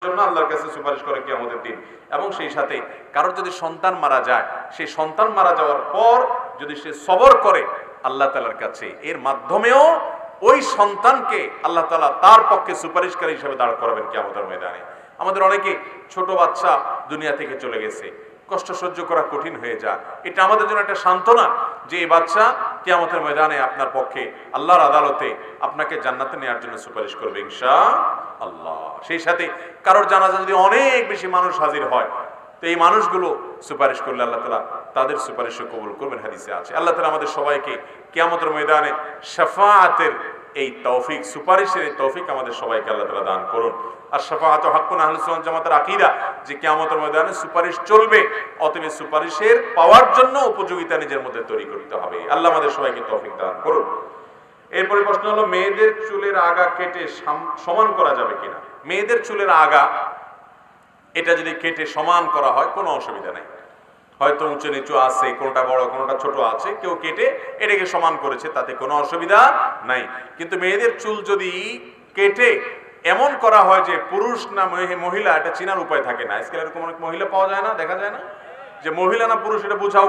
জন্য আল্লাহর কাছে সুপারিশ করে কিয়ামতের দিন। এবং সেই সাথে কারোর যদি সন্তান মারা যায়, সেই সন্তান মারা যাওয়ার পর যদি সে সবর করে আল্লাহ তাআলার কাছে, এর মাধ্যমেও ওই সন্তানকে আল্লাহ তাআলা তার পক্ষে সুপারিশকারী হিসেবে দাঁড় করাবেন কিয়ামতের ময়দানে। আমাদের অনেকে ছোট বাচ্চা দুনিয়া থেকে চলে গেছে, কষ্ট সহ্য করা কঠিন হয়ে যায়, এটা আমাদের জন্য একটা সান্ত্বনা যে এই বাচ্চা কিয়ামতের ময়দানে আপনার পক্ষে আল্লাহর আদালতে আপনাকে জান্নাতে নেওয়ার জন্য সুপারিশ করবে ইনশাআল্লাহ। সেই সাথে কারোর জানাজা যদি অনেক বেশি মানুষ হাজির হয়, তো এই মানুষগুলো সুপারিশ করলে আল্লাহ তাআলা তাদের সুপারিশও কবুল করবেন, হাদিসে আছে। আল্লাহ তাআলা আমাদের সবাইকে কিয়ামতের ময়দানে শাফাআতের এই তৌফিক, সুপারিশের এই তৌফিক আমাদের সবাইকে আল্লাহ তাআলা দান করুন। আর শাফাআতু হাক্কুন, আহলুস সুন্নাহ জামাতের আকীদা যে কিয়ামতের ময়দানে সুপারিশ চলবে, অতএব সুপারিশের পাওয়ার জন্য উপযোগিতা নিজের মধ্যে তৈরি করতে হবে। আল্লাহ আমাদের সবাইকে তৌফিক দান করুন। এরপরে প্রশ্ন হলো, মেয়েদের চুলের আগা কেটে সমান করা যাবে কিনা? মেয়েদের চুলের আগা এটা যদি কেটে সমান করা হয় কোনো অসুবিধা নেই। হয়তো উঁচু নিচু আছে, কোনটা বড় কোনটা ছোট আছে, কেউ কেটে এটাকে সমান করেছে, তাতে কোনো অসুবিধা নাই। কিন্তু মেয়েদের চুল যদি কেটে এমন করা হয় যে পুরুষ না মহিলা এটা চেনার উপায় থাকে না, আজকাল এরকম অনেক মহিলা পাওয়া যায় না, দেখা যায় না যে মহিলা না পুরুষ এটা বোঝা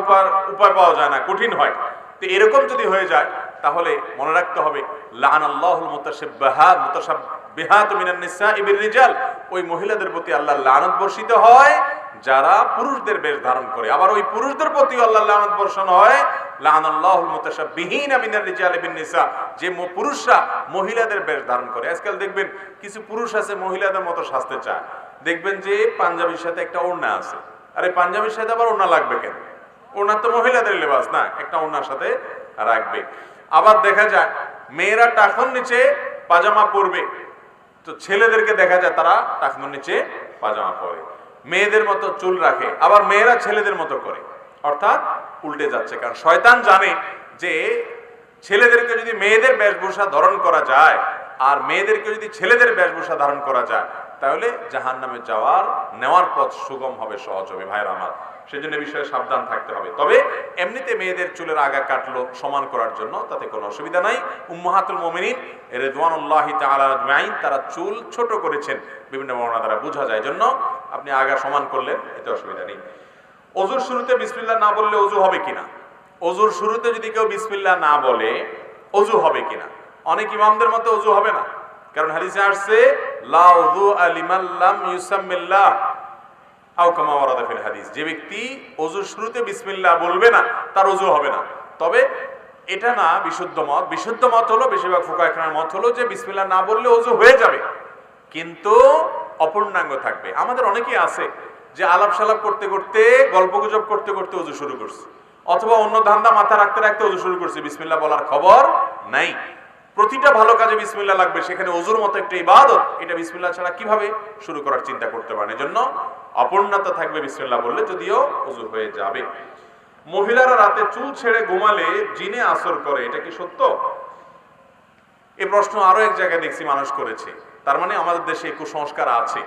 উপায় পাওয়া যায় না, কঠিন হয়। তো এরকম যদি হয়ে যায় তাহলে মনে রাখতে হবে লাআনাল্লাহুল মুতাশাব্বিহাত মিনান নিসাই বির-রিজাল, ওই মহিলাদের প্রতি আল্লাহর লানত বর্ষিত হয় যারা পুরুষদের বেশ ধারণ করে। আবার ওই পুরুষদের প্রতি আল্লাহর লানত বর্ষণ হয় লাআনাল্লাহুল মুতাশাব্বিহিনা মিনার-রিজালি বিন-নিসা, যে পুরুষরা মহিলাদের বেশ ধারণ করে। আজকাল দেখবেন কিছু পুরুষ আছে মহিলাদের মতো সাজতে চায়, দেখবেন যে পাঞ্জাবির সাথে একটা ওড়না আছে, আরে পাঞ্জাবির সাথে আবার ওড়না লাগবে কেন? ওড়না তো মহিলাদের লেবাস না, একটা ওড়নার সাথে রাখবে। আবার দেখা যায় মেয়েরা টাকনোর নিচে পাজামা পরবে, তো ছেলেদেরকে দেখা যায় তারা টাকনোর নিচে পাজামা পরে, মেয়েদের মতো চুল রাখে, আবার মেয়েরা ছেলেদের মতো করে, অর্থাৎ উল্টে যাচ্ছে। কারণ শয়তান জানে যে ছেলেদেরকে যদি মেয়েদের বেশভূষা ধারণ করা যায় আর মেয়েদেরকে যদি ছেলেদের বেশভূষা ধারণ করা যায় তাহলে জাহান্নামে নেওয়ার পথ সুগম হবে, সহজ হবে। ভাইরা আমার, সেজন্য বিষয়ে সাবধান থাকতে হবে। তবে এমনিতে মেয়েদের চুলের আগা কাটলো সমান করার জন্য, তাতে কোনো অসুবিধা নাই। উম্মাহাতুল মুমিনিন রিদওয়ানুল্লাহি তাআলা আজমাইন তারা চুল ছোট করেছেন, বিভিন্ন বর্ণনা দ্বারা বোঝা যায়, জন্য আপনি আগা সমান করলেন, এতে অসুবিধা নেই। ওযুর শুরুতে বিসমিল্লাহ না বললে ওযু হবে কিনা? ওযুর শুরুতে যদি কেউ বিসমিল্লাহ না বলে ওযু হবে কিনা? অনেক ইমামদের মতে ওযু হবে না, কারণ হাদিসে আসছে লা উযুআ লিমান লাম ইউসাম্মিল্লাহ আও কামা ওয়ারাদা ফিল হাদিস, যে ব্যক্তি ওযুর শুরুতে বিসমিল্লাহ বলবে না তার ওযু হবে না। তবে এটা না বিশুদ্ধ মত। বিশুদ্ধ মত হলো, বেশিরভাগ ফুকাহা কেরামের মত হলো যে বিসমিল্লাহ না বললে ওযু হয়ে যাবে, কিন্তু অপূর্ণাঙ্গ থাকবে। আমাদের অনেকেই আছে যে আলাপ সালাপ করতে করতে, গল্পগুজব করতে করতে ওযু শুরু করছে, অথবা অন্য ধান্দা মাথা রাখতে রাখতে ওযু শুরু করছে, বিসমিল্লাহ বলার খবর নাই। প্রতিটা ভালো কাজে বিসমিল্লাহ লাগবে, সেখানে ওযুর মতো একটা ইবাদত, এটা বিসমিল্লাহ ছাড়া কিভাবে শুরু করার চিন্তা করতে পারেন? এজন্য অপূর্ণতা থাকবে বিসমিল্লাহ বললে, যদিও ওযু হয়ে যাবে। মহিলারা রাতে চুল ছেড়ে ঘুমালে জিনে আসর করে, এটা কি সত্য? এই প্রশ্ন আরো এক জায়গায় দেখছি মানুষ করেছে। তার মানে আমাদের দেশে কুসংস্কার আছে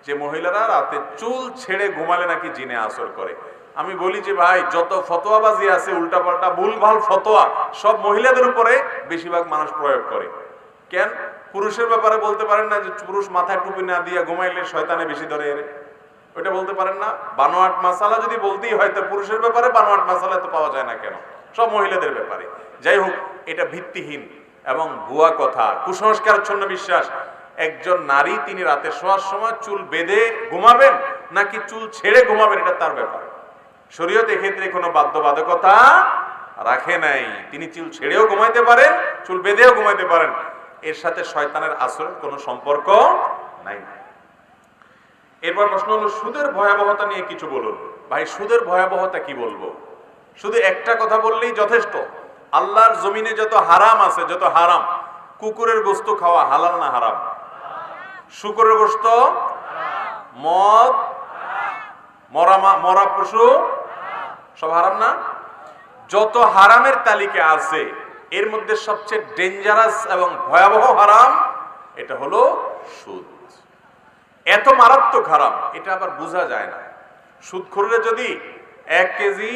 যে মহিলারা রাতে চুল ছেড়ে ঘুমালে নাকি জিনে আসর করে। আমি বলি যে ভাই, যত ফতোয়াবাজি আছে, উল্টাপাল্টা ভুলভাল ফতোয়া, সব মহিলাদের উপরে বেশিরভাগ মানুষ প্রয়োগ করে। কেন? পুরুষের ব্যাপারে বলতে পারেন না যে পুরুষ মাথায় টুপি না দিয়ে ঘুমাইলে শয়তানে বেশি ধরে এর, ওইটা বলতে পারেন না? বানোয়াট মাসালা যদি বলতেই হয় তো পুরুষের ব্যাপারে বানোয়াট মাসালা তো পাওয়া যায় না কেন? সব মহিলাদের ব্যাপারে। যাই হোক, এটা ভিত্তিহীন এবং ভুয়া কথা, কুসংস্কারাচ্ছন্ন বিশ্বাস। একজন নারী তিনি রাতে শোয়ার সময় চুল বেঁধে ঘুমাবেন নাকি চুল ছেড়ে ঘুমাবেন, এটা তার ব্যাপার। শরীয়ত এক্ষেত্রে কোনো বাধ্যবাধকতা রাখে নাই। তিনি চুল ছেড়েও ঘুমাইতে পারেন, চুল বেঁধেও ঘুমাইতে পারেন, এর সাথে শয়তানের আসরের কোনো সম্পর্ক নাই। এরপর প্রশ্ন হলো, সুদের ভয়াবহতা নিয়ে কিছু বলুন। ভাই, সুদের ভয়াবহতা কি বলবো? শুধু একটা কথা বললেই যথেষ্ট। আল্লাহর জমিনে যত হারাম আছে, যত হারাম, কুকুরের গোশত খাওয়া হালাল না হারাম? শুকরের গোশত, মদ, মরা পশু সব হারাম না? যত হারামের তালিকা আছে এর মধ্যে সবচেয়ে ডেঞ্জারাস এবং ভয়াবহ হারাম এটা হলো সুদ। এত মারাত্মক হারাম, এটা আবার বোঝা যায় না। সুদখোররা যদি 1 কেজি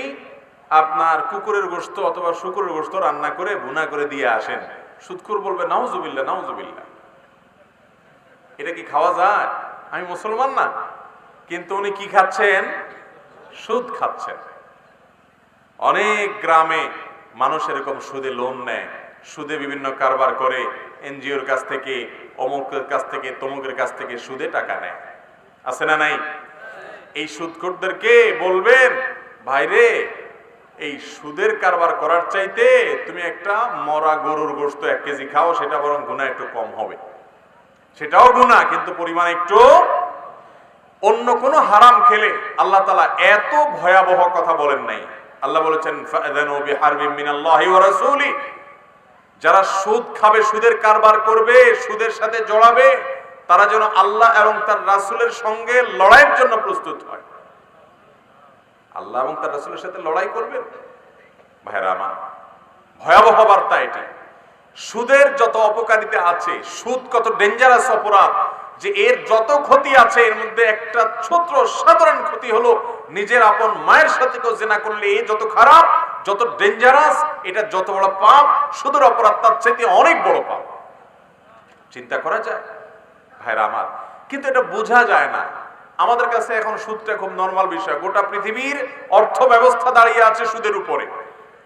আপনার কুকুরের গোশত অথবা শুকরের গোশত রান্না করে ভুনা করে দিয়ে আসেন, সুদখোর বলবে নাউজুবিল্লাহ নাউজুবিল্লাহ। এটা কি খাওয়া যায়? আমি মুসলমান না, কিন্তু উনি কি খাচ্ছেন? সুদ খাচ্ছেন। অনেক গ্রামে মানুষ এরকম সুদে লোন নেয়, সুদে বিভিন্ন কারবার করে, এনজিওর কাছ থেকে, অমুকের কাছ থেকে, তমুকের কাছ থেকে সুদে টাকা নেয়। আছে না নাই? এই সুদখোরদেরকে বলবেন, ভাইরে এই সুদের কারবার করার চাইতে তুমি একটা মরা গরুর গোশত 1 কেজি খাও, সেটা বরং গুনাহ একটু কম হবে। সেটাও গুনাহ, কিন্তু পরিমাণ একটু। অন্য কোন হারাম খেলে আল্লাহ তাআলা এত ভয়াবহ কথা বলেন নাই। আল্লাহ বলেছেন ফাআযানু বিহারবিন মিনাল্লাহি ওয়া রাসূলি, যারা সুদ খাবে, সুদের কারবার করবে, সুদের সাথে জড়াবে, তারা যেন আল্লাহ এবং তার রাসূলের সঙ্গে লড়াইয়ের জন্য প্রস্তুত হয়। আল্লাহ এবং তার রাসূলের সাথে লড়াই করবেন। ভাইরা আমার, ভয়াবহ বার্তা এটি। সুদের যত অপকারিতা আছে, সুদ কত ডেঞ্জারাস অপরাধ, যে এর যত ক্ষতি আছে এর মধ্যে একটা ছোট সাধারণ ক্ষতি হলো নিজের আপন মায়ের সাথে কেউ জিনা করলে এই যত খারাপ, যত ডেঞ্জারাস, এটা যত বড় পাপ, সুদের অপরাধ তার চাইতে অনেক বড় পাপ। চিন্তা করা যায় ভাইরা আমার, কিন্তু এটা বোঝা যায় না। আমাদের কাছে এখন সুদটা খুব নরমাল বিষয়। গোটা পৃথিবীর অর্থ ব্যবস্থা দাঁড়িয়ে আছে সুদের উপরে,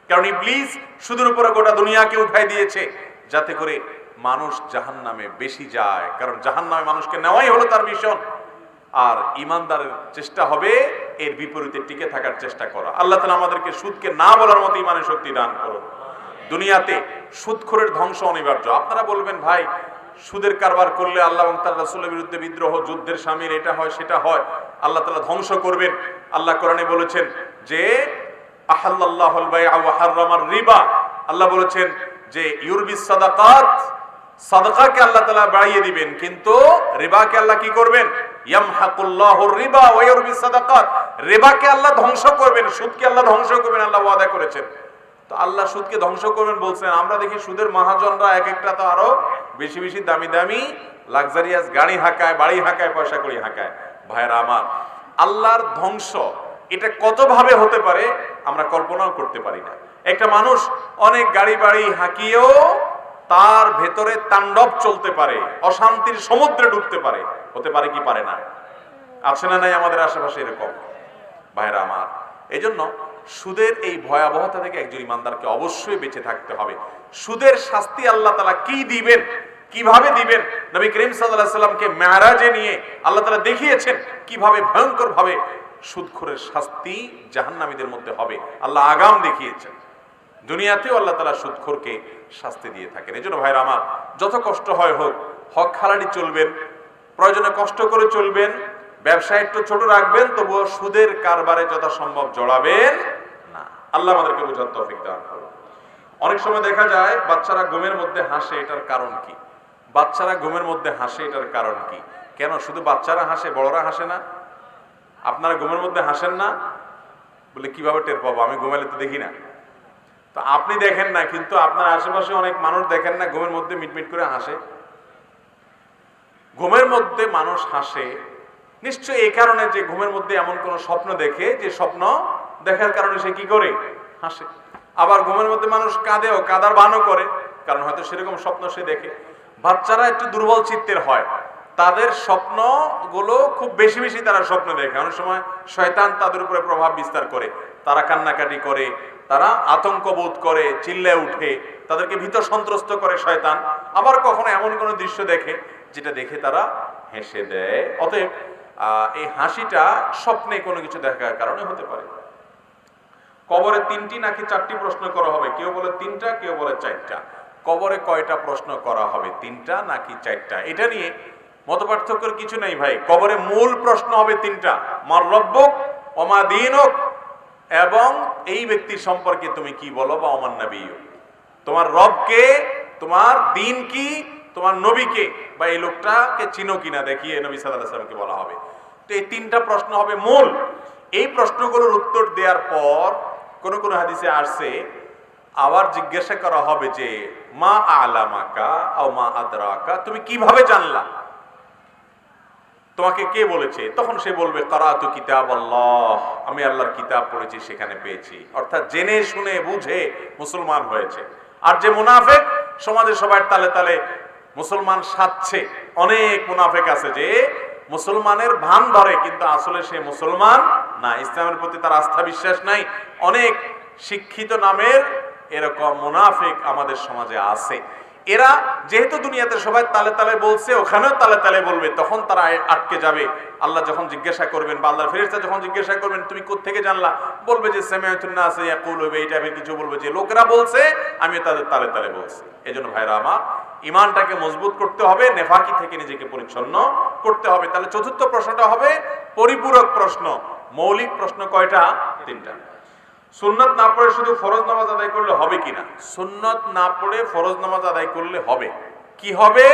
কারণ ইবলিস সুদের উপরে গোটা দুনিয়াকে উঠাই দিয়েছে, যাতে করে মানুষ জাহান্নামে বেশি যায়। কারণ জাহান্নামে মানুষকে নেওয়াই হলো তার মিশন। আর ইমানদারের চেষ্টা হবে এর বিপরীতে টিকে থাকার চেষ্টা করা। আল্লাহ তাআলা আমাদেরকে সুদকে না বলার মতো ইমানের শক্তি দান করুন। দুনিয়াতে সুদখোরের ধ্বংস অনিবার্য। আপনারা বলবেন, ভাই সুদের কারবার করলে আল্লাহ এবং তার রাসূলের বিরুদ্ধে বিদ্রোহ, যুদ্ধের শামিল, এটা হয় সেটা হয়, আল্লাহ তাআলা ধ্বংস করবেন। আল্লাহ কোরআনে বলেছেন যে আহাল্লাল্লাহুল বাই'a ওয়া হাররামার রিবা। আল্লাহ বলেছেন যে ইউরবিস সাদাকাত, সাদাকাকে আল্লাহ তাআলা বাড়িয়ে দিবেন, কিন্তু রিবাকে আল্লাহ কি করবেন? ইয়ামহাকুল্লাহুর রিবা ওয়া ইউরবিস সাদাকাত। রিবাকে আল্লাহ ধ্বংস করবেন, সুদকে আল্লাহ ধ্বংস করবেন, আল্লাহ ওয়াদা করেছেন। তো আল্লাহ সুদকে ধ্বংস করবেন বলছেন, আমরা দেখি সুদের মহাজনরা এক একটা তো আরো বেশি বেশি দামি দামি লাক্সারিয়াস গাড়ি হাঁকায়, বাড়ি হাঁকায়, পয়সা কড়ি হাঁকায়। ভাইরা আমার, আল্লাহর ধ্বংস এটা কত ভাবে হতে পারে আমরা কল্পনাও করতে পারি না। একটা মানুষ অনেক গাড়ি বাড়ি হাঁকিয়েও তার ভেতরে তাণ্ডব চলতে পারে, অশান্তির সমুদ্রে ডুবতে পারে। হতে পারে কি পারে না? আছে না নাই আমাদের আশেপাশে এরকম? ভাইরা আমার, এজন্য সুদের এই ভয়াবহতা থেকে একজন ইমানদারকে অবশ্যই বেঁচে থাকতে হবে। সুদের শাস্তি আল্লাহ তাআলা কি দিবেন, কিভাবে দিবেন, নবী করিম সাল্লাল্লাহু আলাইহি সাল্লামকে মেরাজে নিয়ে আল্লাহ তাআলা দেখিয়েছেন কিভাবে ভয়ঙ্কর ভাবে সুদখোরের শাস্তি জাহান্নামীদের মধ্যে হবে। আল্লাহ আগাম দেখিয়েছেন। দুনিয়াতেও আল্লাহ তাআলা সুদখোরকে শাস্তি দিয়ে থাকেন। এজন্য ভাইরা আমার, যত কষ্ট হয় হোক, হক হালালি চলবেন, প্রয়োজনে কষ্ট করে চলবেন, ব্যবসা একটু ছোট রাখবেন, তবুও সুদের কারবারে যথাসম্ভব জড়াবেন না। আল্লাহ আমাদেরকে বোঝার তৌফিক দান করুন। অনেক সময় দেখা যায় বাচ্চারা ঘুমের মধ্যে হাসে, এটার কারণ কি? বাচ্চারা ঘুমের মধ্যে হাসে, এটার কারণ কি? কেন শুধু বাচ্চারা হাসে, বড়রা হাসে না? আপনারা ঘুমের মধ্যে হাসেন না? বলে কিভাবে টের পাবো? আমি ঘুমাইলে তো দেখি না। তো আপনি দেখেন না, কিন্তু আপনার আশেপাশে অনেক মানুষ দেখেন না ঘুমের মধ্যে মিটমিট করে হাসে? ঘুমের মধ্যে মানুষ হাসে নিশ্চয়ই এই কারণে যে ঘুমের মধ্যে এমন কোন স্বপ্ন দেখে, যে স্বপ্ন দেখার কারণে সে কি করে? হাসে। আবার ঘুমের মধ্যে মানুষ কাঁদেও, কাঁদার ভানও করে, কারণ হয়তো সেরকম স্বপ্ন সে দেখে। বাচ্চারা একটু দুর্বল চিত্তের হয়, তাদের স্বপ্নগুলো খুব বেশি বেশি তারা স্বপ্ন দেখে। অনেক সময় শয়তান তাদের উপরে প্রভাব বিস্তার করে, তারা কান্নাকাটি করে, তারা আতঙ্ক বোধ করে, চিল্লায় উঠে, তাদেরকে ভীত সন্ত্রস্ত করে শয়তান। আবার কখনো এমন কোন দৃশ্য দেখে যেটা দেখে তারা হেসে দেয়। অতএব এই হাসিটা স্বপ্নে কোনো কিছু দেখার কারণে হতে পারে। কবরে 3টি নাকি 4টি প্রশ্ন করা হবে, কেউ বলে 3টা, কেউ বলে 4টা। কবরে কয়টা প্রশ্ন করা হবে, 3টা নাকি 4টা? এটা নিয়ে মতপার্থক্যের কিছু নেই ভাই। কবরে মূল প্রশ্ন হবে 3টা, মার রব্বুক ওয়া মা দীনুক, এবং এই ব্যক্তির সম্পর্কে তুমি কি বলো, বা ওমান নবিয়্যুক, তোমার রবকে, তোমার দ্বীন কি, তোমার নবীকে, বা এই লোকটাকে চিনো কিনা দেখিয়ে নবী সাল্লাল্লাহু আলাইহি ওয়াসাল্লামকে বলা হবে। তো এই 3টা প্রশ্ন হবে মূল। এই প্রশ্নগুলোর উত্তর দেওয়ার পর কোন কোন হাদিসে আসছে আবার জিজ্ঞাসা করা হবে যে মা আলামাকা আও মা আদরাকা, তুমি কিভাবে জানলা, তোমাকে কে বলেছে? তখন সে বলবে কারাতু কিতাবাল্লাহ, আমি আল্লাহর কিতাব পড়েছি, সেখানে পেয়েছি। অর্থাৎ জেনে শুনে বুঝে মুসলমান হয়েছে। আর যে মুনাফিক, সমাজে সবার তালে তালে মুসলমান সাজছে, অনেক মুনাফিক আছে যে মুসলমানের ভান ধরে, কিন্তু আসলে সে মুসলমান না, ইসলামের প্রতি তার আস্থা বিশ্বাস নাই। অনেক শিক্ষিত নামের এরকম মুনাফিক আমাদের সমাজে আছে। এরা যেহেতু দুনিয়াতে সবাই তালে তালে বলছে, ওখানেও তালে তালে বলবে, তখন তারা আটকে যাবে। আল্লাহ যখন জিজ্ঞাসা করবেন বা আল্লাহর ফেরেশতা যখন জিজ্ঞাসা করবেন তুমি কোত্থেকে জানলা, বলবে যে সামিআতুন নাস ইয়াকুলু, এই টাইপের কিছু বলবে যে লোকেরা বলছে, আমি তাদের তালে তালে বলছি। এজন্য ভাইরা আমার, ইমানটাকে মজবুত করতে হবে, নেফাকি থেকে নিজেকে পরিচ্ছন্ন করতে হবে। তাহলে চতুর্থ প্রশ্নটা হবে পরিপূরক প্রশ্ন। মৌলিক প্রশ্ন কয়টা? তিনটা। সুন্নত না পড়ে শুধু ফরজ নামাজ আদায় করলে হবে কিনা? সুন্নত না পড়ে ফরজ নামাজ আদায় করলে হবে। কি হবে?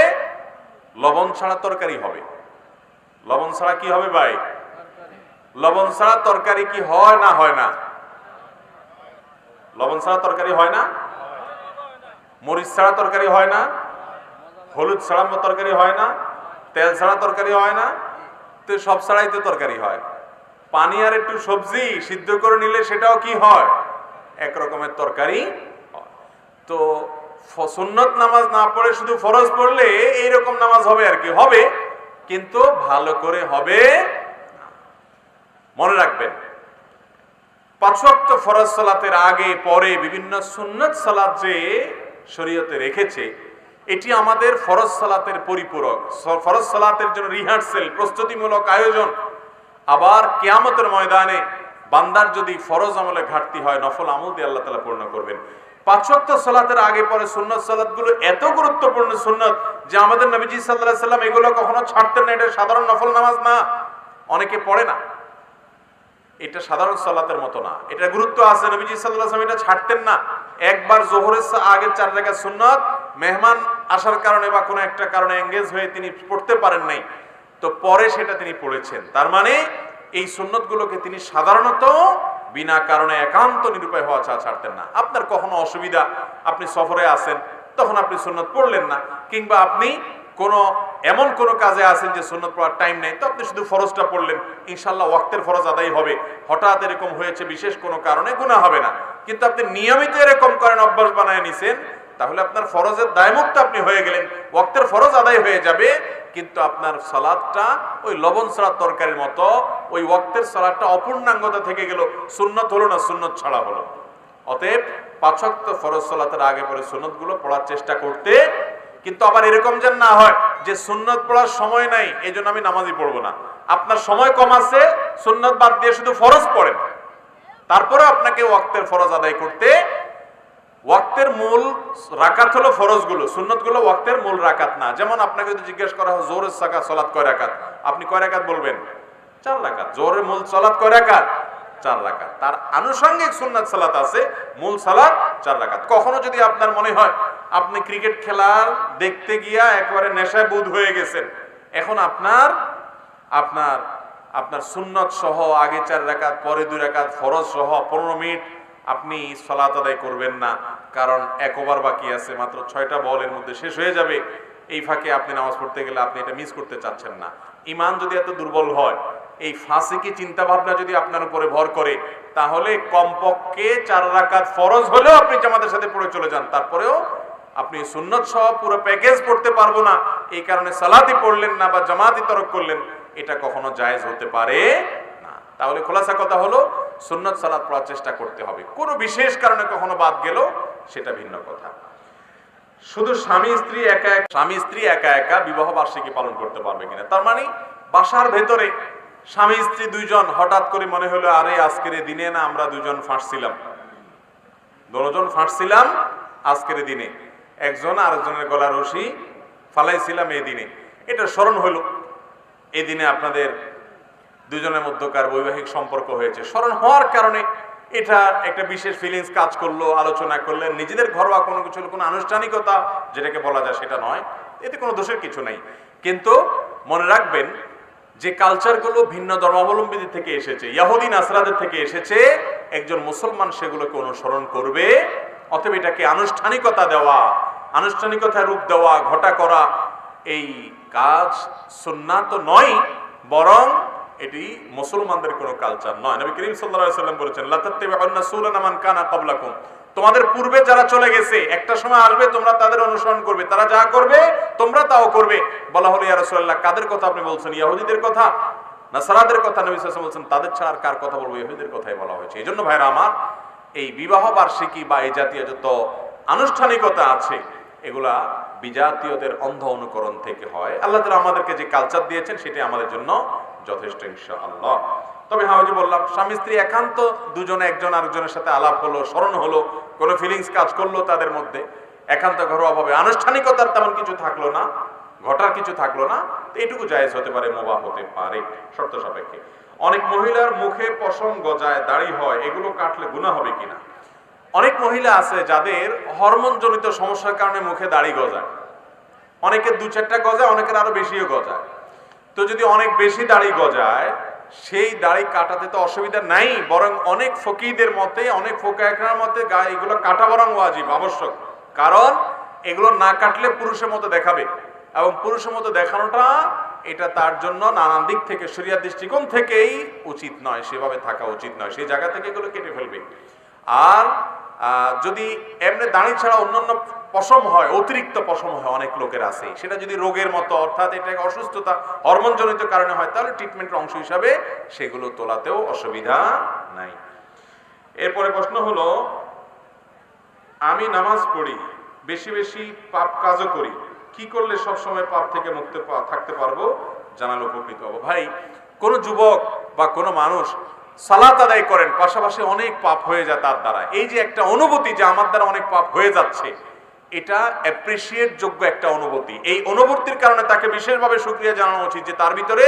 লবণ ছাড়া তরকারি হবে। লবণ ছাড়া কি হবে ভাই? লবণ ছাড়া তরকারি কি হয় না হয় না? লবণ ছাড়া তরকারি হয় না? মরিচ ছাড়া তরকারি হয় না? হলুদ ছাড়া তরকারি হয় না? তেল ছাড়া তরকারি হয় না? তো সব ছাড়াই তো তরকারি হয়। পানি আর একটু সবজি সিদ্ধ করে নিলে সেটাও কি হয়? এক রকমের তরকারি। তো সুন্নত নামাজ না পড়ে শুধু ফরজ পড়লে এইরকম নামাজ হবে আর কি, হবে, কিন্তু ভালো করে হবে। মনে রাখবেন, ৫ ওয়াক্ত ফরজ সালাতের আগে পরে বিভিন্ন সুন্নত সালাত যে শরীয়তে রেখেছে, এটি আমাদের ফরজ সালাতের পরিপূরক। ফরজ সালাতের জন্য রিহার্সেল, প্রস্তুতিমূলক আয়োজন। আবার কিয়ামতের ময়দানে বান্দার যদি ফরজ আমলে ঘাটতি হয়, নফল আমল দিয়ে আল্লাহ তাআলা পূর্ণ করবেন। ৫ ওয়াক্ত সালাতের আগে পরে সুন্নত সালাতগুলো এত গুরুত্বপূর্ণ সুন্নত যে আমাদের নবীজি সাল্লাল্লাহু আলাইহি সাল্লাম এগুলো কখনো ছাড়তেন না। এটা সাধারণ নফল নামাজ না, অনেকে পড়ে না। এটা সাধারণ সালাতের মতো না, এটা গুরুত্ব আছে। নবীজি সাল্লাল্লাহু আলাইহি ওয়াসাল্লাম এটা ছাড়তেন না। একবার যোহরের আগে 4 রাকাত সুন্নত মেহমান আসার কারণে বা কোনো একটা কারণে এঙ্গেজ হয়ে তিনি পড়তে পারেন নাই, তো পরে সেটা তিনি পড়েছেন। তার মানে এই সুন্নতগুলোকে তিনি সাধারণত বিনা কারণে একান্ত নিরুপায় হওয়া ছাড়া ছাড়তেন না। আপনার কখনো অসুবিধা, আপনি সফরে আছেন, তখন আপনি সুন্নত পড়লেন না, কিংবা আপনি এমন কোনো কাজে আছেন যে সুন্নত পড়ার টাইম নেই, তো আপনি শুধু ফরজটা পড়লেন, ইনশাআল্লাহ ওয়াক্তের ফরজ আদায় হবে। হঠাৎ এরকম হয়েছে বিশেষ কোনো কারণে, গুনাহ হবে না। কিন্তু আপনি নিয়মিত এরকম করেন, অভ্যাস বানায় নিছেন, তাহলে আপনার ফরজের দায়মুক্ত আপনি হয়ে গেলেন, ওয়াক্তের ফরজ আদায় হয়ে যাবে, কিন্তু আপনার সালাতটা ওই লবণ ছাড়া তরকারির মতো, ওই ওয়াক্তের সালাতটা অপূর্ণাঙ্গতা থেকে গেল, সুন্নত হলো না, সুন্নত ছাড়া হলো। অতএব ৫ ওয়াক্ত ফরজ সালাতের আগে পরে সুন্নতগুলো পড়ার চেষ্টা করতে। কিন্তু আবার এরকম যেন না হয় যে সুন্নত পড়ার সময় নাই, এই জন্য আমি নামাজই পড়বো না। আপনার সময় কম আছে, সুন্নত বাদ দিয়ে শুধু ফরজ পড়েন, তারপরে আপনাকে ওয়াক্তের ফরজ আদায় করতে। ওয়াক্তের মূল রাকাত হলো ফরজগুলো, সুন্নতগুলো ওয়াক্তের মূল রাকাত না। যেমন আপনাকে যদি জিজ্ঞেস করা হয় জোহরের সালাত কয় রাকাত, আপনি কয় রাকাত বলবেন? 4 রাকাত। জোহরের মূল সালাত কয় রাকাত? 4 রাকাত। তার আনুষঙ্গিক সুন্নাত সালাত আছে, মূল সালাত 4 রাকাত। কখনো যদি আপনার মনে হয় আপনি ক্রিকেট খেলার দেখতে গিয়া একবারে নেশায় বুধ হয়ে গেছেন, এখন আপনার সুন্নত সহ আগে 4 রাকাত, পরে 2 রাকাত ফরজ সহ 15 মিনিট আপনি সালাত আদায় করবেন না, কারণ 1 ওভার বাকি আছে, মাত্র 6টা বলের মধ্যে শেষ হয়ে যাবে। এই ফাঁকে আপনি নামাজ পড়তে গেলে আপনি এটা মিস করতে চাচ্ছেন না। ঈমান যদি এত দুর্বল হয়, এই ফাসিকি চিন্তা ভাবনা যদি আপনার উপরে ভর করে, তাহলে কমপক্ষে 4 রাকাত ফরজ হলেও আপনি জামাতের সাথে পড়ে চলে যান, তারপরেও আপনি সুন্নত সহ পুরো প্যাকেজ পড়তে পারবো না, এই কারণে সালাতই পড়লেন না বা জামাতই তরক করলেন, এটা কখনো জায়েজ হতে পারে না। তাহলে খোলাসা কথা হলো, সুন্নত সালাত পড়ার চেষ্টা করতে হবে। কোনো বিশেষ কারণে কখনো বাদ গেল সেটা ভিন্ন কথা। শুধু স্বামী স্ত্রী একা একা বিবাহ বার্ষিকী পালন করতে পারবে কিনা, তার মানে বাসার ভেতরে স্বামী স্ত্রী 2 জন হঠাৎ করে মনে হলো, আরে আজকের দিনে না আমরা 2 জন ফাঁসছিলাম, 2 জন ফাঁসছিলাম আজকের দিনে, একজন আরেকজনের গলা রশি ফালাইছিলাম এই দিনে, এটা স্মরণ হলো। এই দিনে আপনাদের 2 জনের মধ্যকার বৈবাহিক সম্পর্ক হয়েছে, স্মরণ হওয়ার কারণে এটা একটা বিশেষ ফিলিংস কাজ করলো, আলোচনা করলেন, নিজেদের ঘরোয়া কোনো কিছু, কোনো আনুষ্ঠানিকতা যেটাকে বলা যায় সেটা নয়, এতে কোনো দোষের কিছু নেই। কিন্তু মনে রাখবেন যে কালচারগুলো ভিন্ন ধর্মাবলম্বীদের থেকে এসেছে, ইহুদি নাসরাদের থেকে এসেছে, একজন মুসলমান সেগুলোকে অনুসরণ করবে। অতএব এটাকে আনুষ্ঠানিকতা দেওয়া, আনুষ্ঠানিকতার রূপ দেওয়া, ঘটা করা, এই কাজ সুন্নাত তো নয়, বরং এটি মুসলমানদের কোনো কালচার নয়। নবী করিম সাল্লাল্লাহু আলাইহি ওয়াসাল্লাম বলেছেন, লা তাত্তাবিউন্না সুনানা মান কানা ক্বাবলাকুম, তোমাদের পূর্বে যারা চলে গেছে একটা সময় আসবে তোমরা তাদের অনুসরণ করবে, তারা যা করবে তোমরা তাও করবে। বলা হলো ইয়া রাসূলুল্লাহ কাদের কথা আপনি বলছেন? ইহুদিদের কথা, নাসারাদের কথা? নবী সাল্লাল্লাহু আলাইহি ওয়াসাল্লাম বলছেন তাদের ছাড়া আর কার কথা বলবো? ইহুদিদের কথাই বলা হয়েছে। এইজন্য ভাইরা আমার, এই বিবাহ বার্ষিকী বা এই জাতীয় যত আনুষ্ঠানিকতা আছে এগুলা বিজাতীয়দের অন্ধ অনুকরণ থেকে হয়। আল্লাহ তাআলা আমাদেরকে যে কালচার দিয়েছেন সেটা আমাদের জন্য যথেষ্ট ইনশাআল্লাহ। তবে হ্যাঁ, ওই যে বললাম, স্বামী স্ত্রী একান্ত দুজনে একজন আরেকজনের সাথে আলাপ হলো, স্মরণ হলো, কোনো ফিলিংস কাজ করলো তাদের মধ্যে, একান্ত ঘরোয়া ভাবে, আনুষ্ঠানিকতার তেমন কিছু থাকলো না, ঘটার কিছু থাকলো না, এইটুকু জায়েজ হতে পারে, মুবাহ হতে পারে শর্ত সাপেক্ষে। অনেক মহিলার মুখে পশম গজায়, দাড়ি হয়, এগুলো কাটলে গুনাহ হবে কিনা? অনেক মহিলা আছে যাদের হরমোন জনিত সমস্যার কারণে মুখে দাড়ি গজায়, অনেকের 2-4টা গজায়, অনেকের আরো বেশিও গজায়। তো যদি অনেক বেশি দাড়ি গজায়, সেই দাড়ি কাটাতে তো অসুবিধা নাই, বরং অনেক ফকিহদের মতে, অনেক ফোকাহদের মতে এগুলো কাটা বরং ওয়াজিব, আবশ্যক। কারণ এগুলো না কাটলে পুরুষের মতো দেখাবে, এবং পুরুষের মতো দেখানোটা এটা তার জন্য নানান দিক থেকে, শরীয়ত দৃষ্টিকোণ থেকেই উচিত নয়, সেভাবে থাকা উচিত নয়, সেই জায়গা থেকে এগুলো কেটে ফেলবে। আর যদি এমনি দাড়ি ছাড়া অন্যান্য পশম হয়, অতিরিক্ত পশম হয়, অনেক লোকের আছে, সেটা যদি রোগের মতো, অর্থাৎ এটা অসুস্থতা হরমোনজনিত কারণে হয়, তাহলে ট্রিটমেন্টের অংশ হিসাবে সেগুলো তোলাতেও অসুবিধা নাই। এরপরে প্রশ্ন হলো, আমি নামাজ পড়ি, বেশি বেশি পাপ কাজও করি, কি করলে সব সময় পাপ থেকে মুক্ত থাকতে পারবো? জানালে উপকৃত হবো। ভাই, কোন যুবক বা কোনো মানুষ সালাত আদায় করেন, পাশাপাশি অনেক পাপ হয়ে যায় তার দ্বারা, এই যে একটা অনুভূতি যে আমার দ্বারা অনেক পাপ হয়ে যাচ্ছে, এটা অ্যাপ্রিসিয়েট যোগ্য একটা অনুভূতি। এই অনুভূতির কারণে তাকে বিশেষভাবে শুকরিয়া জানানো উচিত যে তার ভিতরে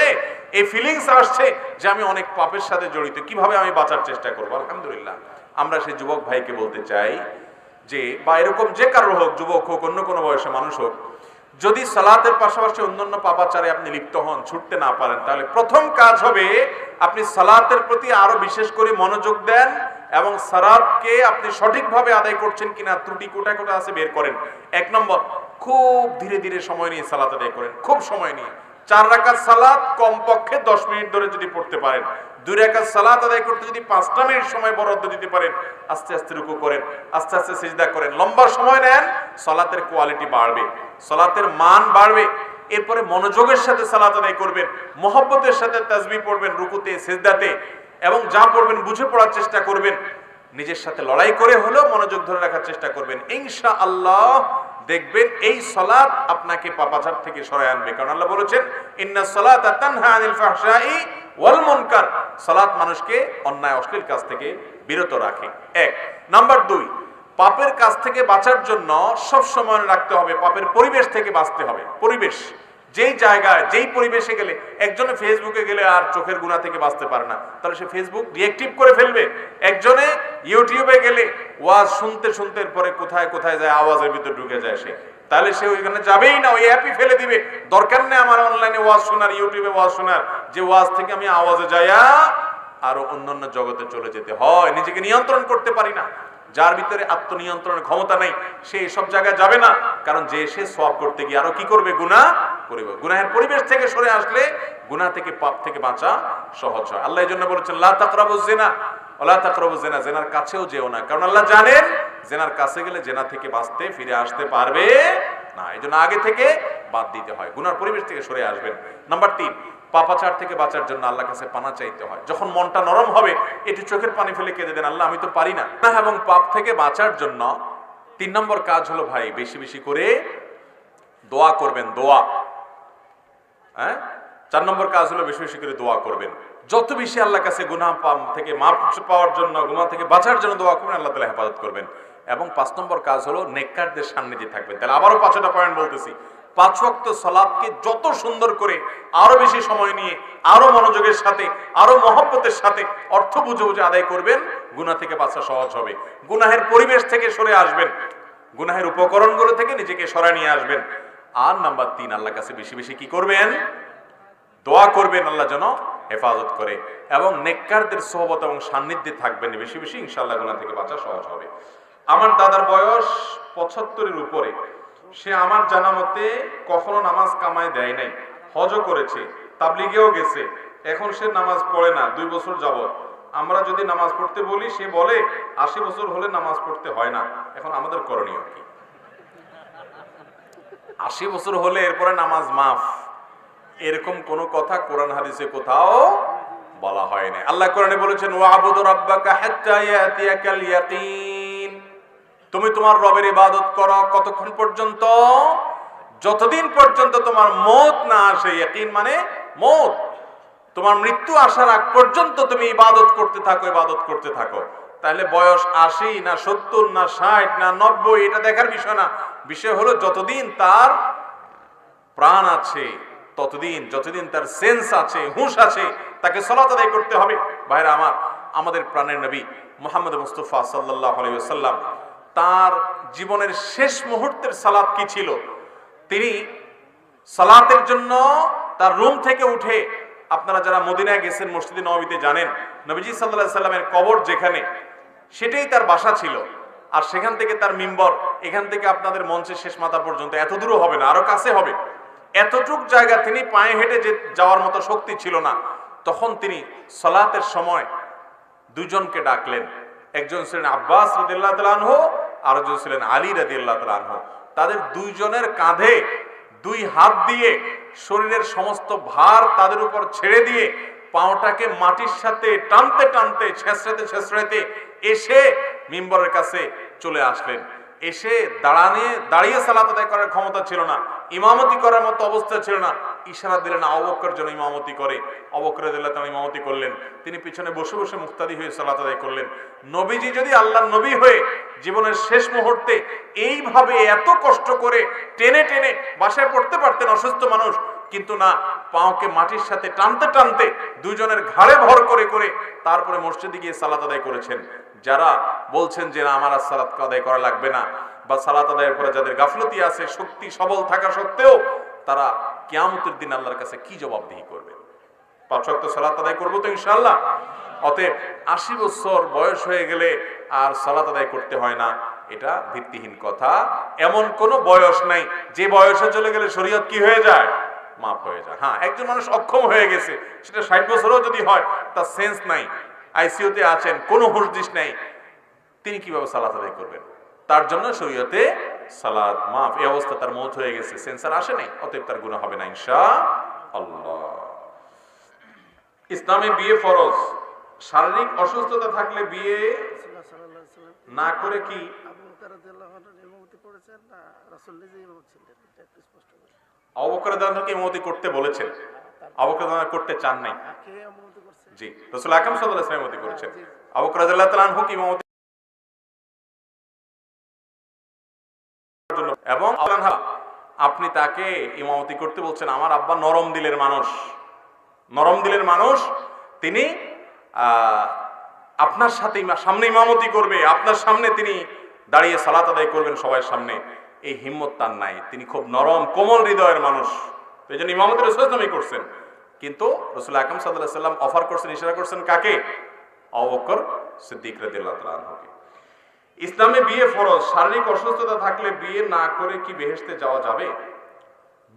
এই ফিলিংস আসছে যে আমি অনেক পাপের সাথে জড়িত, কিভাবে আমি বাঁচার চেষ্টা করবো। আলহামদুলিল্লাহ, আমরা সেই যুবক ভাইকে বলতে চাই যে, বা এরকম যে কারো হোক, যুবক হোক, অন্য কোনো বয়সে মানুষ হোক, যদি সালাতের পাশাপাশি অন্যান্য পাপাচারে আপনি লিপ্ত হন, ছুটতে না পারেন, তাহলে প্রথম কাজ হবে আপনি সালাতের প্রতি আরো বিশেষ করে মনোযোগ দেন, এবং সালাতকে আপনি সঠিকভাবে আদায় করছেন কিনা, ত্রুটি কোটা কোটা আছে বের করেন। 1 নম্বর, খুব ধীরে ধীরে সময় নিয়ে সালাত আদায় করেন, খুব সময় নিয়ে। 4 রাকাত সালাত কমপক্ষে 10 মিনিট ধরে যদি পড়তে পারেন, 2 রাকাত সালাত আদায় করতে যদি 5টা মিনিট সময় বরাদ্দ দিতে পারেন, আস্তে আস্তে রুকু করেন, আস্তে আস্তে সিজদা করেন, লম্বা সময় নেন, সালাতের কোয়ালিটি বাড়বে, সালাতের মান বাড়বে। এরপরে মনোযোগের সাথে সালাত আদায় করবেন, মহব্বতের সাথে তাসবিহ পড়বেন রুকুতে, সিজদাতে, এবং যা পড়বেন বুঝে পড়ার চেষ্টা করবেন, নিজের সাথে লড়াই করে হলেও মনোযোগ ধরে রাখার চেষ্টা করবেন। ইনশাআল্লাহ দেখবেন এই সালাত আপনাকে পাপাচার থেকে সরায় আনবে। কারণ আল্লাহ বলেছেন, ইন্নাস সালাতা তানহা আনিল ফাহশাই ওয়াল মুনকার, সালাত মানুষকে অন্যায় অশ্লীল কাজ থেকে বিরত রাখে। 1 নাম্বার 2, পাপের কাজ থেকে বাঁচার জন্য সব সময় রাখতে হবে, পাপের পরিবেশ থেকে বাঁচতে হবে। পরিবেশ, যেই জায়গায় যেই পরিবেশে গেলে, একজনে ফেসবুকে গেলে আর চোখের গুনাহ থেকে বাঁচতে পারে না, তাহলে সে ফেসবুক ডিএক্টিভ করে ফেলবে। একজনে ইউটিউবে গেলে ওয়াজ শুনতে শুনতে পরে কোথায় কোথায় যায়, আওয়াজের ভিতর ঢুকে যায় সে, তাহলে সে ওইখানে যাবেই না, ওই অ্যাপই ফেলে দিবে। দরকার নেই আমার অনলাইনে ওয়াজ শোনার, ইউটিউবে ওয়াজ শোনার, যে ওয়াজ থেকে আমি আওয়াজে যাইয়া আরো অন্যান্য জগতে চলে যেতে হয়। নিজেকে নিয়ন্ত্রণ করতে পারি না, যার ভিতরে আত্মনিয়ন্ত্রণের ক্ষমতা নেই, সে সব জায়গায় যাবে না। কারণ যে সে সওয়াব করতে গিয়ে আরো কি করবে? গুনাহ করবে। গুনাহের পরিবেশ থেকে সরে আসলে গুনাহ থেকে, পাপ থেকে বাঁচা সহজ হয়। আল্লাহ এজন্য বলেছেন, লা তাকরাবুজ জিনা ওয়ালা তাকরাবুজ জিনা, জেনার কাছেও যেও না। কারণ আল্লাহ জানেন জেনার কাছে গেলে জেনা থেকে বাঁচতে, ফিরে আসতে পারবে না। এজন্য আগে থেকে বাদ দিতে হয়, গুনার পরিবেশ থেকে সরে আসবেন। নাম্বার 3, পাপাচার থেকে বাঁচার জন্য আল্লাহর কাছে পানা চাইতে হয়। যখন মনটা নরম হবে, একটু চোখের পানি ফেলে কেঁদে দেন, আল্লাহ আমি তো পারি না। এবং পাপ থেকে বাঁচার জন্য 3 নম্বর কাজ হলো ভাই, বেশি বেশি করে দোয়া করবেন। দোয়া, 4 নম্বর কাজ হলো বেশি বেশি করে দোয়া করবেন। যত বেশি আল্লাহর কাছে গুনাহ থেকে মাফ পাওয়ার জন্য, গুনাহ থেকে বাঁচার জন্য দোয়া করবেন, আল্লাহ তাআলা হেফাজত করবেন। এবং 5 নম্বর কাজ হলো নেককারদের সান্নিধ্যে থাকবেন। তাহলে আবারও 5টা পয়েন্ট বলতেছি। 5 ওয়াক্ত সালাতকে যত সুন্দর করে, আরো বেশি সময় নিয়ে, আরো মনোযোগের সাথে, আরো মহব্বতের সাথে, অর্থ বুঝে বুঝে আদায় করবেন, গুনাহ থেকে বাঁচা সহজ হবে। গুনাহের পরিবেশ থেকে সরে আসবেন, গুনাহের উপকরণগুলো থেকে নিজেকে সরায় নিয়ে আসবেন। আর নাম্বার 3, আল্লাহর কাছে বেশি বেশি কি করবেন? দোয়া করবেন, আল্লাহ যেন হেফাজত করে। এবং নেককারদের সোহবত এবং সান্নিধ্যে থাকবেন বেশি বেশি, ইনশাআল্লাহ গুনাহ থেকে বাঁচা সহজ হবে। আমার দাদার বয়স 75-এর উপরে, সে আমার জানা মতে কখনো নামাজ কামায় দেয় নাই, হজও করেছে, তাবলিগেও গেছে, এখন সে নামাজ পড়ে না 2 বছর যাবত। আমরা যদি নামাজ পড়তে বলি সে বলে 80 বছর হলে নামাজ পড়তে হয় না। এখন আমাদের করণীয় কি? 80 বছর হলে এরপরে নামাজ মাফ, এরকম কোন কথা কোরআন হাদিসে কোথাও বলা হয় না। আল্লাহ কোরআনে বলেছেন ওয়াবুদু রাব্বাকা হাত্তা ইয়াতিয়াকাল ইয়াকিন, তুমি তোমার রবের ইবাদত করো কতক্ষণ পর্যন্ত? যতদিন পর্যন্ত তোমার মওত না আসে। ইয়াকিন মানে মওত, তোমার মৃত্যু আসার আগ পর্যন্ত তুমি ইবাদত করতে থাকো, ইবাদত করতে থাকো। তাহলে বয়স 80 না 70 না 60 না 90 এটা দেখার বিষয় না। বিষয় হলো যতদিন তার প্রাণ আছে ততদিন, যতদিন তার সেন্স আছে, হুঁশ আছে, তাকে সালাত আদায় করতে হবে। ভাইরা আমার, আমাদের প্রাণের নবী মুহাম্মদ মুস্তাফা সাল্লাল্লাহু আলাইহি ওয়াসাল্লাম তার জীবনের শেষ মুহূর্তের সালাত কি ছিল? তিনি সালাতের জন্য তার রুম থেকে উঠে, আপনারা যারা মদিনায় গেছেন মসজিদে নববীতে জানেন, নবীজি সাল্লাল্লাহু আলাইহি সাল্লামের কবর যেখানে, সেটাই তার বাসা ছিল। আর সেখান থেকে তার মিম্বর, এখান থেকে আপনাদের মঞ্চের শেষ মাথা পর্যন্ত, এত দূরও হবে না, আরো কাছে হবে। এতটুক জায়গা তিনি পায়ে হেঁটে যাওয়ার মতো শক্তি ছিল না। তখন তিনি সালাতের সময় দুজনকে ডাকলেন। একজন ছিলেন আব্বাস রাদিয়াল্লাহু তাআলা আনহু, আর একজন ছিলেন আলী রাদিয়াল্লাহু তাআলা আনহু। তাদের দুইজনের কাঁধে দুই হাত দিয়ে শরীরের সমস্ত ভার তাদের উপর ছেড়ে দিয়ে পাওটাকে মাটির সাথে টানতে টানতে, ছেঁচড়াতে ছেঁচড়াতে এসে মিম্বরের কাছে চলে আসলেন। এসে দাঁড়িয়ে সালাত আদায় করার ক্ষমতা ছিল না, ইমামতি করার মতো অবস্থা ছিল না। ইশারা দিলেন আবু বকর যেন ইমামতি করে। আবু বকর রাদিয়াল্লাহু তাআলা ইমামতি করলেন। তিনি পিছনে বসে বসে মুক্তাদি হয়ে সালাত আদায় করলেন। নবীজি যদি আল্লাহর নবী হয়ে জীবনের শেষ মুহূর্তে এইভাবে এত কষ্ট করে টেনে টেনে বাসায় পড়তে পারতেন, অসুস্থ মানুষ, কিন্তু না, পাওকে মাটির সাথে টানতে টানতে দুইজনের ঘাড়ে ভর করে করে তারপরে মসজিদে গিয়ে সালাত আদায় করেছেন। যারা বলছেন যে না আমার আর সালাত আদায় করা লাগবে না, বা সালাত আদায়ের পরে যাদের গাফলতি আছে, শক্তি সবল থাকা সত্ত্বেও, তারা কিয়ামতের দিন আল্লাহর কাছে কি জবাবদিহি করবে? 5 ওয়াক্ত সালাত আদায় করবো তো ইনশাআল্লাহ। অতএব 80 বছর বয়স হয়ে গেলে আর সালাত আদায় করতে হয় না, এটা ভিত্তিহীন কথা। এমন কোনো বয়স নাই যে বয়সে চলে গেলে শরীয়ত কি হয়ে যায়? মাফ হয়ে যায়। হ্যাঁ, একজন মানুষ অক্ষম হয়ে গেছে, সেটা 60 বছরও যদি হয়, তার সেন্স নাই, আইসিইউতে আছেন, কোনো হুঁশ নাই, তিনি কিভাবে সালাত আদায় করবেন? তার জন্য শরীয়তে সালাত মাফ। এই অবস্থা তার মওত হয়ে গেছে, সেন্সার আসে নাই, অতএব তার গুনাহ হবে না ইনশাআল্লাহ। ইসলামে বিয়ে ফরজ। শারীরিক অসুস্থতা থাকলে বিয়ে না করে কি আবু বকর রাদিয়াল্লাহু আনহু ইমামতি করতে বলেছেন? আবু বকর রাদিয়াল্লাহু করতে চান নাই। জি, রাসূল আকরাম সাল্লাল্লাহু আলাইহি ওয়াসাল্লাম ইমামতি করেছেন। আবু বকর রাদিয়াল্লাহু আনহু ইমামতি এবং আপনি তাকে ইমামতি করতে বলছেন। আমার আব্বা নরম দিলের মানুষ, নরম দিলের মানুষ, তিনি আপনার সাথে সামনে ইমামতি করবে, আপনার সামনে তিনি দাঁড়িয়ে সালাত আদায় করবেন সবার সামনে, এই হিম্মত তার নাই। তিনি খুব নরম কোমল হৃদয়ের মানুষ, এই জন্য ইমামতি রাসূল সাল্লাল্লাহু করছেন। কিন্তু রাসূল আকরাম সাল্লাল্লাহু আলাইহি ওয়াসাল্লাম অফার করছেন, ইশারা করছেন কাকে? আবু বকর সিদ্দিক রাদিয়াল্লাহু তাআলা আনহুকে। ইসলামে বিয়ে ফরজ। শারীরিক অসুস্থতা থাকলে বিয়ে না করে কি বেহেশতে যাওয়া যাবে?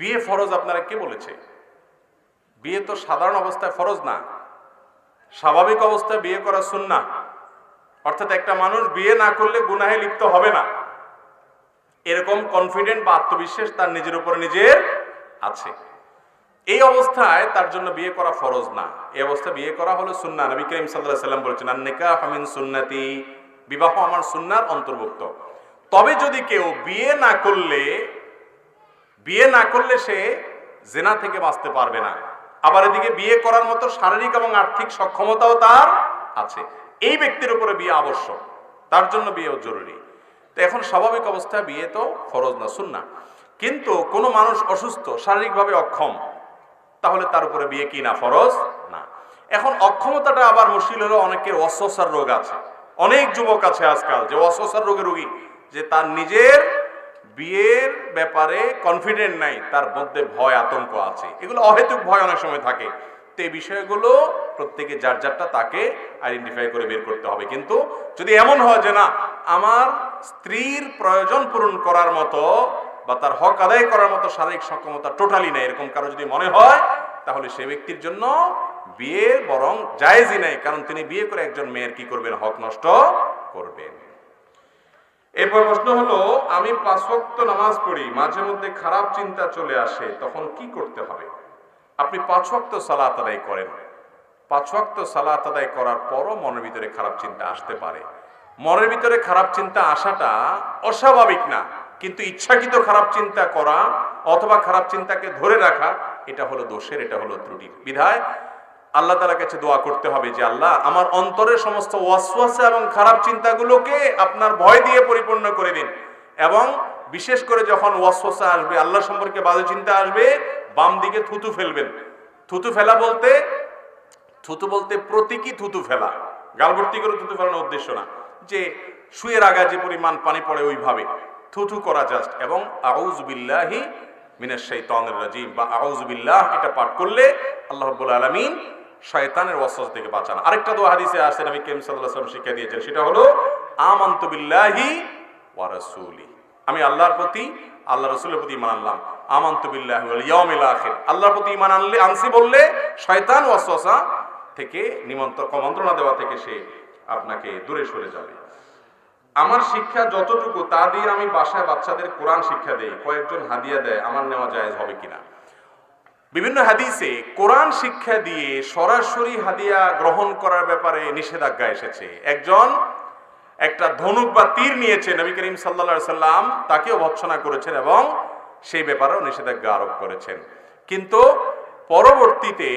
বিয়ে ফরজ আপনারা কে বলেছে? বিয়ে তো সাধারণ অবস্থায় ফরজ না, স্বাভাবিক অবস্থায় বিয়ে করা সুন্নাহ। অর্থাৎ একটা মানুষ বিয়ে না করলে গুনাহে লিপ্ত হবে না, এরকম কনফিডেন্ট বা আত্মবিশ্বাস তার নিজের উপর নিজের আছে। এই অবস্থায় তার জন্য বিয়ে করা ফরজ না, এই অবস্থায় বিয়ে করা হলো সুন্নাহ। নবী করিম সাল্লাল্লাহু আলাইহি ওয়াসাল্লাম বলেছেন আন-নিকাহু মিন সুন্নতি, বিবাহ আমার সুন্নাহর অন্তর্ভুক্ত। তবে যদি কেউ বিয়ে না করলে সে জিনা থেকে বাঁচতে পারবে না, আবার এদিকে বিয়ে করার মতো শারীরিক এবং আর্থিক সক্ষমতাও তার আছে, এই ব্যক্তির উপরে বিয়ে আবশ্যক, তার জন্য বিয়েও জরুরি। তো এখন স্বাভাবিক অবস্থায় বিয়ে তো ফরজ না, সুন্নাহ। কিন্তু কোনো মানুষ অসুস্থ, শারীরিকভাবে অক্ষম, তাহলে তার উপরে বিয়ে কি না? ফরজ না। এখন অক্ষমতাটা আবার মুশকিল হলো, অনেকের ওয়াসওয়াসার রোগ আছে। অনেক যুবক আছে আজকাল যে ওয়াসওয়াসার রোগে রোগী, যে তার নিজের বিয়ের ব্যাপারে কনফিডেন্ট নাই, তার মধ্যে ভয় আতঙ্ক আছে। এগুলো অহেতুক ভয় অনেক সময় থাকে। তো এই বিষয়গুলো প্রত্যেকে যার যারটা তাকে আইডেন্টিফাই করে বের করতে হবে। কিন্তু যদি এমন হয় যে না, আমার স্ত্রীর প্রয়োজন পূরণ করার মতো বা তার হক আদায় করার মতো শারীরিক সক্ষমতা টোটালি নেই, এরকম কারো যদি মনে হয়, তাহলে সে ব্যক্তির জন্য বিয়ে বরং জায়েজই নাই, কারণ তিনি বিয়ে করে একজন মেয়ের কি করবেন, হক নষ্ট করবেন। এরপর প্রশ্ন হলো, আমি 5 ওয়াক্ত নামাজ পড়ি, মাঝে মধ্যে খারাপ চিন্তা চলে আসে, তখন কি করতে হবে? আপনি 5 ওয়াক্ত সালাত আদায় করেন, 5 ওয়াক্ত সালাত আদায় করার পরও মনের ভিতরে খারাপ চিন্তা আসতে পারে। মনের ভিতরে খারাপ চিন্তা আসাটা অস্বাভাবিক না, কিন্তু ইচ্ছাকৃত খারাপ চিন্তা করা অথবা খারাপ চিন্তাকে ধরে রাখা, এটা হলো দোষের, এটা হলো ত্রুটির। বিধায় আল্লাহ তাআলার কাছে দোয়া করতে হবে যে আল্লাহ, আমার অন্তরের সমস্ত ওয়াসওয়াসা এবং খারাপ চিন্তাগুলোকে আপনার ভয় দিয়ে পরিপূর্ণ করে দিন। এবং বিশেষ করে যখন ওয়াসওয়াসা আসবে, আল্লাহ সম্পর্কে বাজে চিন্তা আসবে, বাম দিকে থুতু ফেলবেন। থুতু ফেলা বলতে, থুতু বলতে প্রতীকী থুতু ফেলা, গালভর্তি করে থুতু ফেলানোর উদ্দেশ্য না, যে শুয়ের আগা যে পরিমাণ পানি পড়ে ওইভাবে থুতু করা জাস্ট। এবং আউযু বিল্লাহি মিনাশ শাইতানির রাজিম বা আউযু বিল্লাহ, এটা পাঠ করলে আল্লাহ রাব্বুল আলামিন শয়তানের ওয়াসওয়াসা থেকে বাঁচান। আরেকটা দোয়া হাদিসে আছে, নবী করিম সাল্লাল্লাহু আলাইহি ওয়াসাল্লাম শিক্ষা দিয়েছেন, সেটা হলো আমানতু বিল্লাহি ওয়া রাসূলি, আমি আল্লাহর প্রতি, আল্লাহ রাসূলের প্রতি ঈমান আনলাম। আমানতু বিল্লাহি ওয়াল ইয়াউমিল আখির, আল্লাহর প্রতি ঈমান আনছি বললে শয়তান ওয়াসওয়াসা থেকে মন্ত্রণা দেওয়া থেকে সে আপনাকে দূরে সরে যাবে। আমার শিক্ষা যতটুকু তা দিয়ে আমি বাসায় বাচ্চাদের কোরআন শিক্ষা দেই, কয়েকজন হাদিয়া দেয়, আমার নেওয়া জায়েজ হবে কিনা? বিভিন্ন হাদিসে কোরআন শিক্ষা দিয়ে সরাসরি হাদিয়া গ্রহণ করার ব্যাপারে নিষেধাজ্ঞা এসেছে। একজন একটা ধনুক বা তীর নিয়েছে, নবী করিম সাল্লাল্লাহু আলাইহি সাল্লাম তাকেও ভৎসনা করেছেন এবং সেই ব্যাপারেও নিষেধাজ্ঞা আরোপ করেছেন। কিন্তু পরবর্তীতে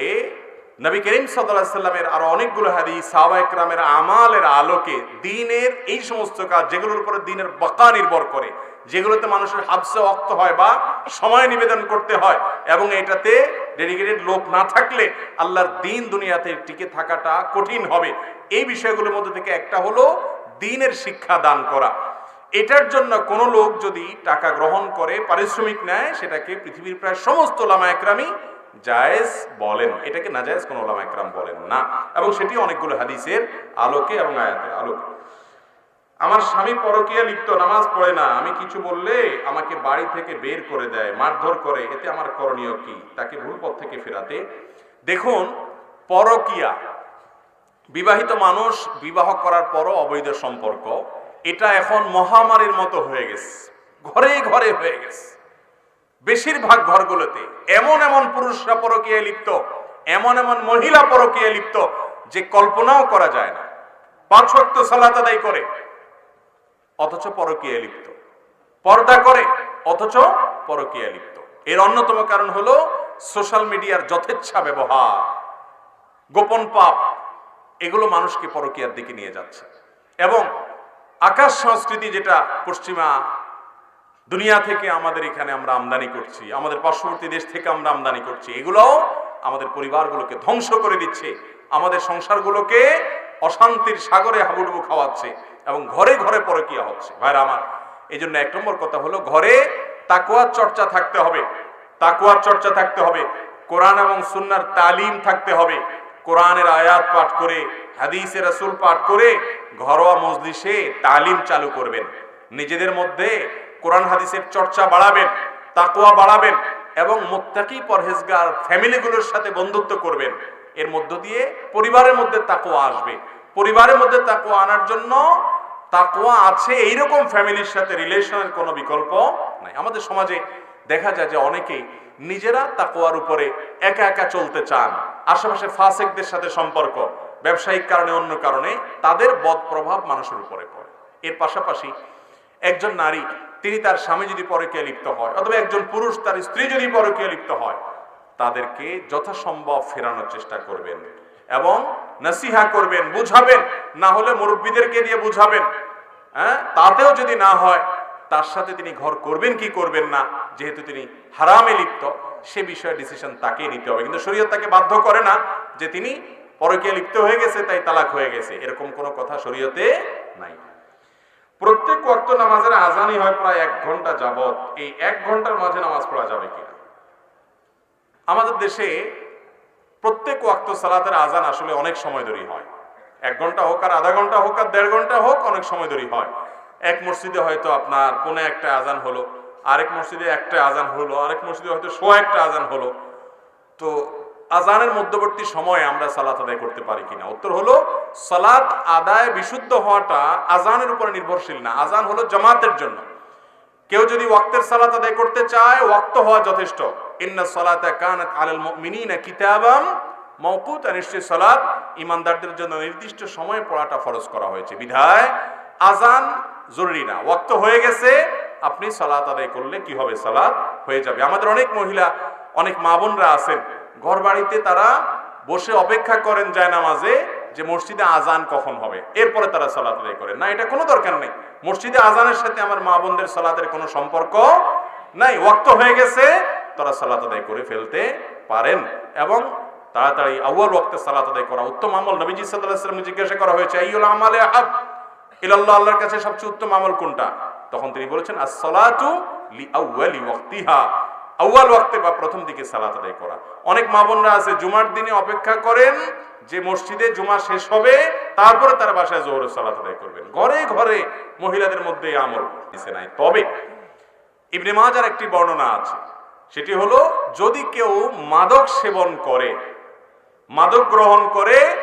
নবী করিম সাল্লাল্লাহু আলাইহি সাল্লামের আরো অনেকগুলো হাদিস সাহাবায়ে কেরামের আমালের আলোকে দ্বীনের এই সমস্ত কাজ, যেগুলোর উপরে দ্বীনের বাকা নির্ভর করে, যেগুলোতে মানুষের হাবসে ওয়াক্ত হয় বা সময় নিবেদন করতে হয়, এবং এটাতে ডেডিকেটেড লোক না থাকলে আল্লাহর দ্বীন দুনিয়াতে টিকে থাকাটা কঠিন হবে, এই বিষয়গুলোর মধ্যে থেকে একটা হলো দ্বীনের শিক্ষা দান করা। এটার জন্য কোনো লোক যদি টাকা গ্রহণ করে, পারিশ্রমিক নেয়, সেটাকে পৃথিবীর প্রায় সমস্ত উলামা একরামই জায়েজ বলেন, এটাকে নাজায়েজ কোনো উলামা একরাম বলেন না, এবং সেটি অনেকগুলো হাদিসের আলোকে এবং আয়াতের আলোকে। আমার স্বামী পরকীয়া লিপ্ত, নামাজ পড়ে না, আমি কিছু বললে আমাকে বাড়ি থেকে বের করে দেয়, মারধর করে, এতে আমার করণীয় কি? তাকে ভুল পথ থেকে ফেরাতে। দেখুন, পরকীয়া, বিবাহিত মানুষ বিবাহ করার পরও অবৈধ সম্পর্ক, এটা এখন মহামারীর মতো হয়ে গেছে, ঘরে ঘরে হয়ে গেছে। বেশিরভাগ ঘরগুলোতে এমন এমন পুরুষরা পরকীয়ায় লিপ্ত, এমন এমন মহিলা পরকীয়ায় লিপ্ত যে কল্পনাও করা যায় না। 5 ওয়াক্ত সালাত আদায় করে অথচ পরকীয়ায় লিপ্ত, পর্দা করে অথচ পরকীয়ায় লিপ্ত। এর অন্যতম কারণ হলো সোশ্যাল মিডিয়ার যথেচ্ছা ব্যবহার, গোপন পাপ, এগুলো মানুষকে পরকীয়ার দিকে নিয়ে যাচ্ছে। এবং আকাশ সংস্কৃতি, যেটা পশ্চিমা দুনিয়া থেকে আমাদের এখানে আমরা আমদানি করছি, আমাদের পার্শ্ববর্তী দেশ থেকে আমরা আমদানি করছি, এগুলোও আমাদের পরিবারগুলোকে ধ্বংস করে দিচ্ছে, আমাদের সংসারগুলোকে অশান্তির সাগরে হাবুডুবু খাওয়াচ্ছে এবং ঘরে ঘরে পরকীয়া হচ্ছে। ভাইরা আমার, এই জন্য 1 নম্বর কথা হলো ঘরে তাকওয়ার চর্চা থাকতে হবে, তাকওয়ার চর্চা থাকতে হবে, কোরআন এবং সুন্নাহর তালিম থাকতে হবে। কোরআনের আয়াত পাঠ করে, হাদিসের রাসূল পাঠ করে ঘরোয়া মজলিসে তালিম চালু করবেন, নিজেদের মধ্যে কোরআন হাদিসের চর্চা বাড়াবেন, তাকওয়া বাড়াবেন এবং মুত্তাকি পরহেজগার ফ্যামিলিগুলোর সাথে বন্ধুত্ব করবেন। এর মধ্য দিয়ে পরিবারের মধ্যে তাকওয়া আসবে। পরিবারের মধ্যে তাকওয়া আনার জন্য তাকওয়া আছে এইরকম ফ্যামিলির সাথে রিলেশনের কোনো বিকল্প নাই। আমাদের সমাজে দেখা যায় যে অনেকেই নিজেরা তাকওয়ার উপরে একা একা চলতে চান, আশেপাশে ফাসিকদের সাথে সম্পর্ক, ব্যবসায়িক কারণে অন্য কারণে তাদের বদ প্রভাব মানুষের উপরে পড়ে। এর পাশাপাশি একজন নারী, তিনি তার স্বামী যদি পরকীয়ায় লিপ্ত হয়, অথবা একজন পুরুষ তার স্ত্রী যদি পরকীয়ায় লিপ্ত হয়, তাদেরকে যথাসম্ভব ফেরানোর চেষ্টা করবেন এবং নসিহা করবেন, বুঝাবেন, না হলে মুরব্বীদেরকে দিয়ে বুঝাবেন। তাতেও যদি না হয়, তার সাথে তিনি ঘর করবেন কি করবেন না, যেহেতু তিনি হারামে লিপ্ত, সে বিষয়ে ডিসিশন তাকেই নিতে হবে। কিন্তু শরীয়ত তাকে বাধ্য করে না যে তিনি পরকীয়ায় লিপ্ত হয়ে গেছে তাই তালাক হয়ে গেছে, এরকম কোনো কথা শরীয়তে নাই। প্রত্যেক ওয়াক্ত নামাজের আজানই হয় প্রায় 1 ঘন্টা যাবত, এই 1 ঘন্টার মাঝে নামাজ পড়া যাবে কিনা? আমাদের দেশে প্রত্যেক ওয়াক্ত সালাতের আজান আসলে অনেক সময় ধরে হয়, 1 ঘন্টা হোক আর আধা ঘন্টা হোক আর 1.5 ঘন্টা হোক, অনেক সময় ধরে হয়। এক মসজিদে হয়তো আপনার 1:45 আজান হলো, আরেক মসজিদে 1টা আজান হলো, আরেক মসজিদে হয়তো 1:15 আজান হলো। তো আজানের মধ্যবর্তী সময়ে আমরা সালাত আদায় করতে পারি কিনা? উত্তর হলো সালাত আদায় বিশুদ্ধ হওয়াটা আজানের উপরে নির্ভরশীল না। আজান হলো জামাতের জন্য। কেউ যদি ওয়াক্তের সালাত আদায় করতে চায়, ওয়াক্ত হওয়া যথেষ্ট। ইন্না সালাতা কানাত আলাল মুমিনিনা কিতাবাম মাওকুতা, নিশ্চয় সালাত ঈমানদারদের জন্য নির্দিষ্ট সময়ে পড়াটা ফরজ করা হয়েছে। বিধায় আজান জরুরি না। ওয়াক্ত হয়ে গেছে, আপনি সালাত আদায় করলে কি হবে? সালাত হয়ে যাবে। আমাদের অনেক মহিলা, অনেক মা বোনরা আছেন, ঘর বাড়িতে তারা বসে অপেক্ষা করেন জায়নামাজে যে মসজিদে আজান কখন হবে, এরপরে তারা সালাত আদায় করেন। না, এটা কোনো দরকার নেই। মসজিদে আজানের সাথে আমার মা বোনদের সালাতের কোনো সম্পর্ক নাই। ওয়াক্ত হয়ে গেছে, তারা সালাত আদায় করে ফেলতে পারেন। এবং তাড়াতাড়ি আউয়াল ওয়াক্তে সালাত আদায় করা উত্তম আমল। নবীজি সাল্লাল্লাহু আলাইহি ওয়াসাল্লাম জিজ্ঞাসা করা হয়েছে, আইয়ুল আমালি আহাব ইলাল্লাহ, আল্লাহর কাছে সবচেয়ে উত্তম আমল কোনটা? তখন তিনি বলেছেন, আস-সালাতু লিআউয়ালি ওয়াক্তিহা, আউয়াল ওয়াক্তে বা প্রথম দিকে সালাত আদায় করা। অনেক মা বোনরা আছে জুমার দিনে অপেক্ষা করেন যে মসজিদে জুমা শেষ হবে, তারপরে তারা বাসায় যোহরের সালাত আদায় করবেন। ঘরে ঘরে মহিলাদের মধ্যে এই আমল দিছে নাই। তবে ইবনে মাজার একটি বর্ণনা আছে, সেটি হলো যদি কেউ মাদক সেবন করে, মাদক গ্রহণ করে